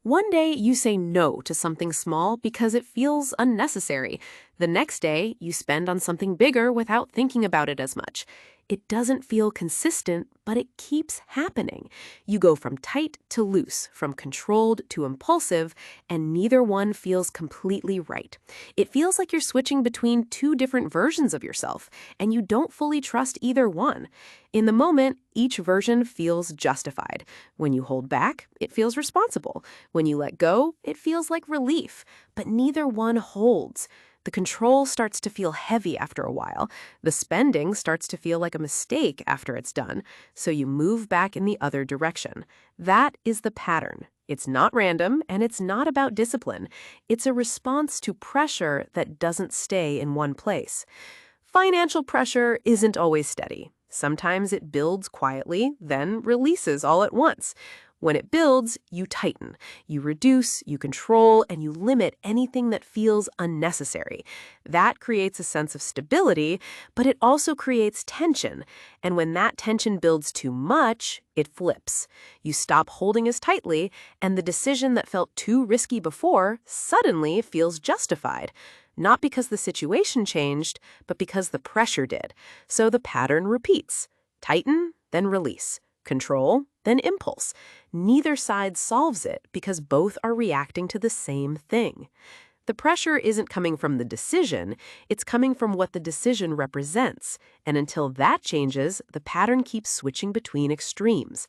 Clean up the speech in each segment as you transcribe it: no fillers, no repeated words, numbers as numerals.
One day you say no to something small because it feels unnecessary. The next day you spend on something bigger without thinking about it as much. It doesn't feel consistent, but it keeps happening. You go from tight to loose, from controlled to impulsive, and neither one feels completely right. It feels like you're switching between two different versions of yourself, and you don't fully trust either one. In the moment, each version feels justified. When you hold back, it feels responsible. When you let go, it feels like relief. But neither one holds. The control starts to feel heavy after a while. The spending starts to feel like a mistake after it's done. So you move back in the other direction. That is the pattern. It's not random, and it's not about discipline. It's a response to pressure that doesn't stay in one place. Financial pressure isn't always steady. Sometimes it builds quietly, then releases all at once. When it builds, you tighten, you reduce, you control, and you limit anything that feels unnecessary. That creates a sense of stability, but it also creates tension. And when that tension builds too much, it flips. You stop holding as tightly, and the decision that felt too risky before suddenly feels justified. Not because the situation changed, but because the pressure did. So the pattern repeats. Tighten, then release. Control, then impulse. Neither side solves it because both are reacting to the same thing. The pressure isn't coming from the decision, it's coming from what the decision represents. And until that changes, the pattern keeps switching between extremes.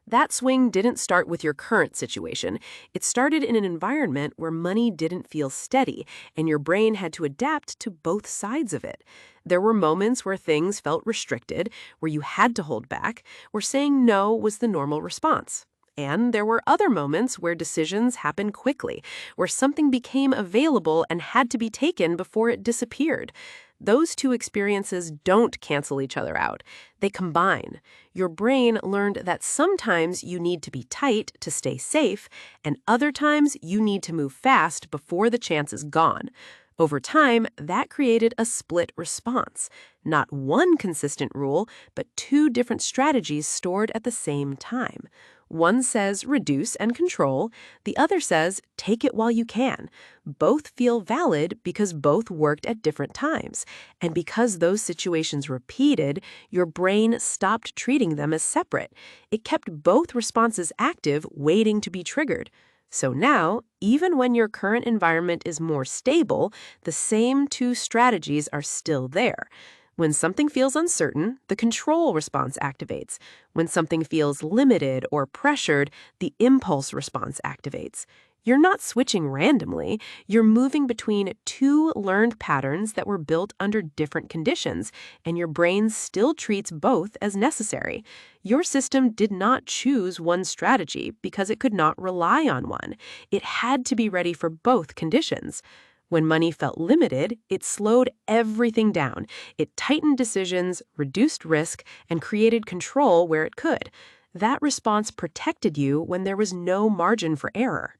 That swing didn't start with your current situation. It started in an environment where money didn't feel steady, and your brain had to adapt to both sides of it. There were moments where things felt restricted, where you had to hold back, where saying no was the normal response. And there were other moments where decisions happened quickly, where something became available and had to be taken before it disappeared. Those two experiences don't cancel each other out. They combine. Your brain learned that sometimes you need to be tight to stay safe, and other times you need to move fast before the chance is gone. Over time, that created a split response. Not one consistent rule, but two different strategies stored at the same time. One says reduce and control, the other says take it while you can. Both feel valid because both worked at different times. And because those situations repeated, your brain stopped treating them as separate. It kept both responses active, waiting to be triggered. So now, even when your current environment is more stable, the same two strategies are still there. When something feels uncertain, the control response activates. When something feels limited or pressured, the impulse response activates. You're not switching randomly. You're moving between two learned patterns that were built under different conditions, and your brain still treats both as necessary. Your system did not choose one strategy because it could not rely on one. It had to be ready for both conditions. When money felt limited, it slowed everything down. It tightened decisions, reduced risk, and created control where it could. That response protected you when there was no margin for error.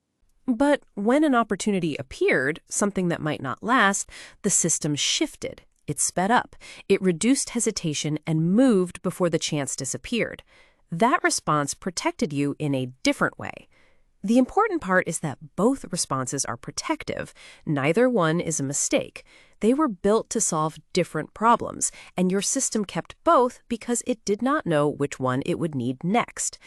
But when an opportunity appeared, something that might not last, the system shifted. It sped up. It reduced hesitation and moved before the chance disappeared. That response protected you in a different way. The important part is that both responses are protective. Neither one is a mistake. They were built to solve different problems, and your system kept both because it did not know which one it would need next.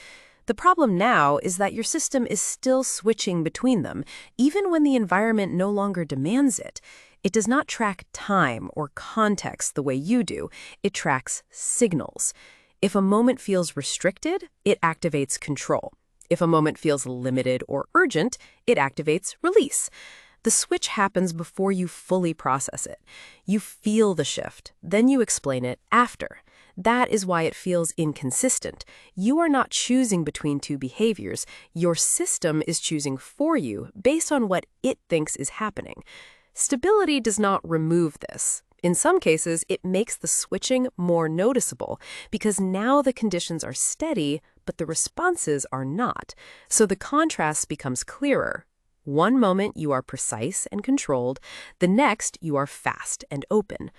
The problem now is that your system is still switching between them, even when the environment no longer demands it. It does not track time or context the way you do. It tracks signals. If a moment feels restricted, it activates control. If a moment feels limited or urgent, it activates release. The switch happens before you fully process it. You feel the shift, then you explain it after. That is why it feels inconsistent. You are not choosing between two behaviors. Your system is choosing for you based on what it thinks is happening. Stability does not remove this. In some cases, it makes the switching more noticeable because now the conditions are steady, but the responses are not. So the contrast becomes clearer. One moment you are precise and controlled, the next you are fast and open.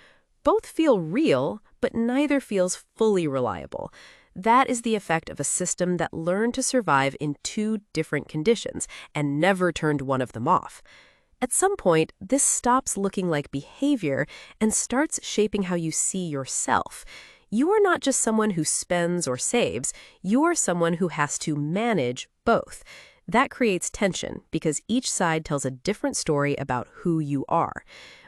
Both feel real, but neither feels fully reliable. That is the effect of a system that learned to survive in two different conditions and never turned one of them off. At some point, this stops looking like behavior and starts shaping how you see yourself. You are not just someone who spends or saves, you are someone who has to manage both. That creates tension because each side tells a different story about who you are.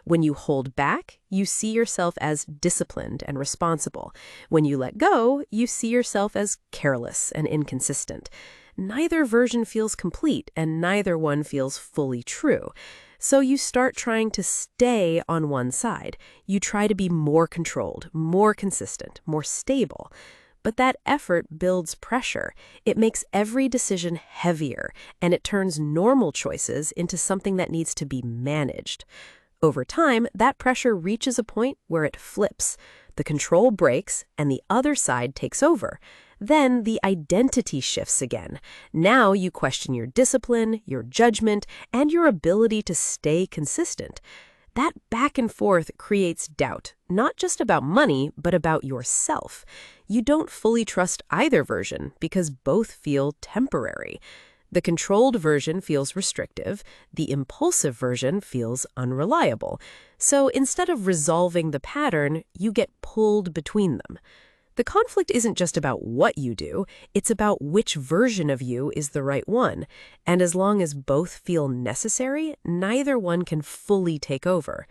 When you hold back, you see yourself as disciplined and responsible. When you let go, you see yourself as careless and inconsistent. Neither version feels complete, and neither one feels fully true. So you start trying to stay on one side. You try to be more controlled, more consistent, more stable. But that effort builds pressure. It makes every decision heavier, and it turns normal choices into something that needs to be managed. Over time, that pressure reaches a point where it flips. The control breaks, and the other side takes over. Then the identity shifts again. Now you question your discipline, your judgment, and your ability to stay consistent. That back and forth creates doubt, not just about money, but about yourself. You don't fully trust either version because both feel temporary. The controlled version feels restrictive, the impulsive version feels unreliable. So instead of resolving the pattern, you get pulled between them. The conflict isn't just about what you do, it's about which version of you is the right one. And as long as both feel necessary, neither one can fully take over.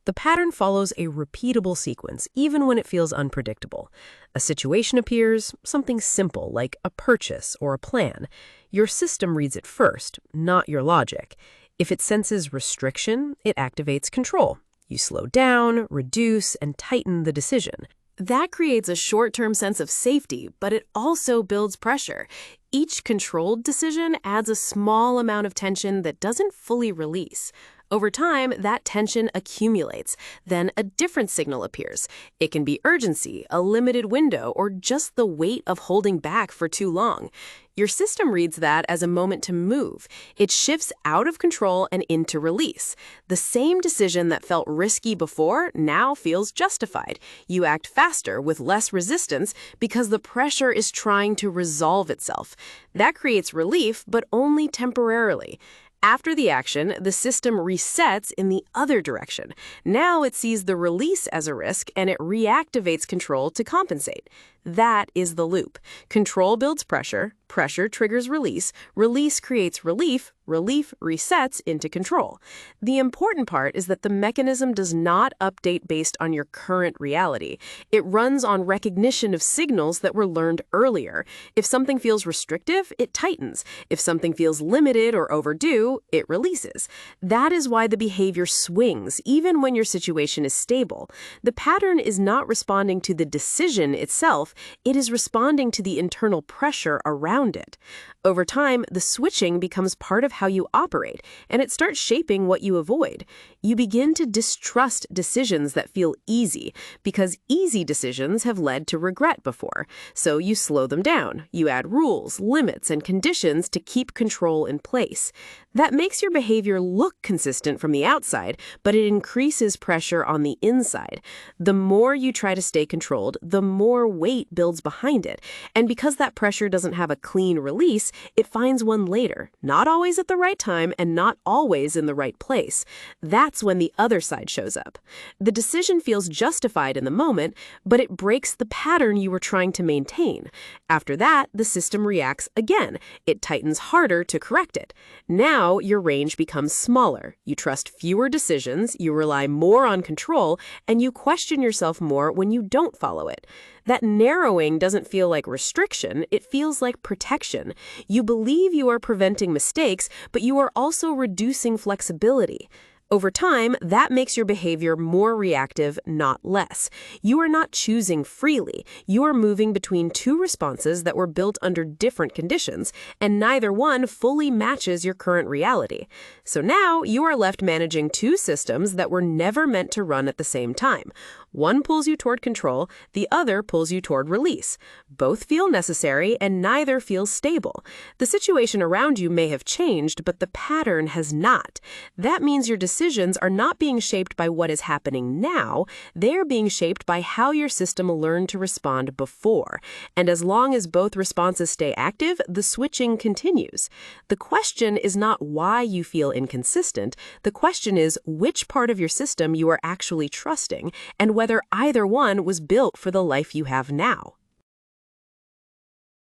The pattern follows a repeatable sequence, even when it feels unpredictable. A situation appears, something simple like a purchase or a plan. Your system reads it first, not your logic. If it senses restriction, it activates control. You slow down, reduce, and tighten the decision. That creates a short-term sense of safety, but it also builds pressure. Each controlled decision adds a small amount of tension that doesn't fully release. Over time, that tension accumulates. Then a different signal appears. It can be urgency, a limited window, or just the weight of holding back for too long. Your system reads that as a moment to move. It shifts out of control and into release. The same decision that felt risky before now feels justified. You act faster with less resistance because the pressure is trying to resolve itself. That creates relief, but only temporarily. After the action, the system resets in the other direction. Now it sees the release as a risk and it reactivates control to compensate. That is the loop. Control builds pressure, pressure triggers release, release creates relief, relief resets into control. The important part is that the mechanism does not update based on your current reality. It runs on recognition of signals that were learned earlier. If something feels restrictive, it tightens. If something feels limited or overdue, it releases. That is why the behavior swings, even when your situation is stable. The pattern is not responding to the decision itself, it is responding to the internal pressure around it. Over time, the switching becomes part of how you operate, and it starts shaping what you avoid. You begin to distrust decisions that feel easy, because easy decisions have led to regret before. So you slow them down. You add rules, limits, and conditions to keep control in place. That makes your behavior look consistent from the outside, but it increases pressure on the inside. The more you try to stay controlled, the more weight builds behind it. And because that pressure doesn't have a clean release, it finds one later, not always at the right time and not always in the right place. That's when the other side shows up. The decision feels justified in the moment, but it breaks the pattern you were trying to maintain. After that, the system reacts again. It tightens harder to correct it. Now, your range becomes smaller. You trust fewer decisions, you rely more on control, and you question yourself more when you don't follow it. That narrowing doesn't feel like restriction, it feels like protection. You believe you are preventing mistakes, but you are also reducing flexibility. Over time, that makes your behavior more reactive, not less. You are not choosing freely. You are moving between two responses that were built under different conditions, and neither one fully matches your current reality. So now you are left managing two systems that were never meant to run at the same time. One pulls you toward control, the other pulls you toward release. Both feel necessary, and neither feels stable. The situation around you may have changed, but the pattern has not. That means your decisions are not being shaped by what is happening now, they're being shaped by how your system learned to respond before. And as long as both responses stay active, the switching continues. The question is not why you feel inconsistent. The question is which part of your system you are actually trusting, and whether either one was built for the life you have now.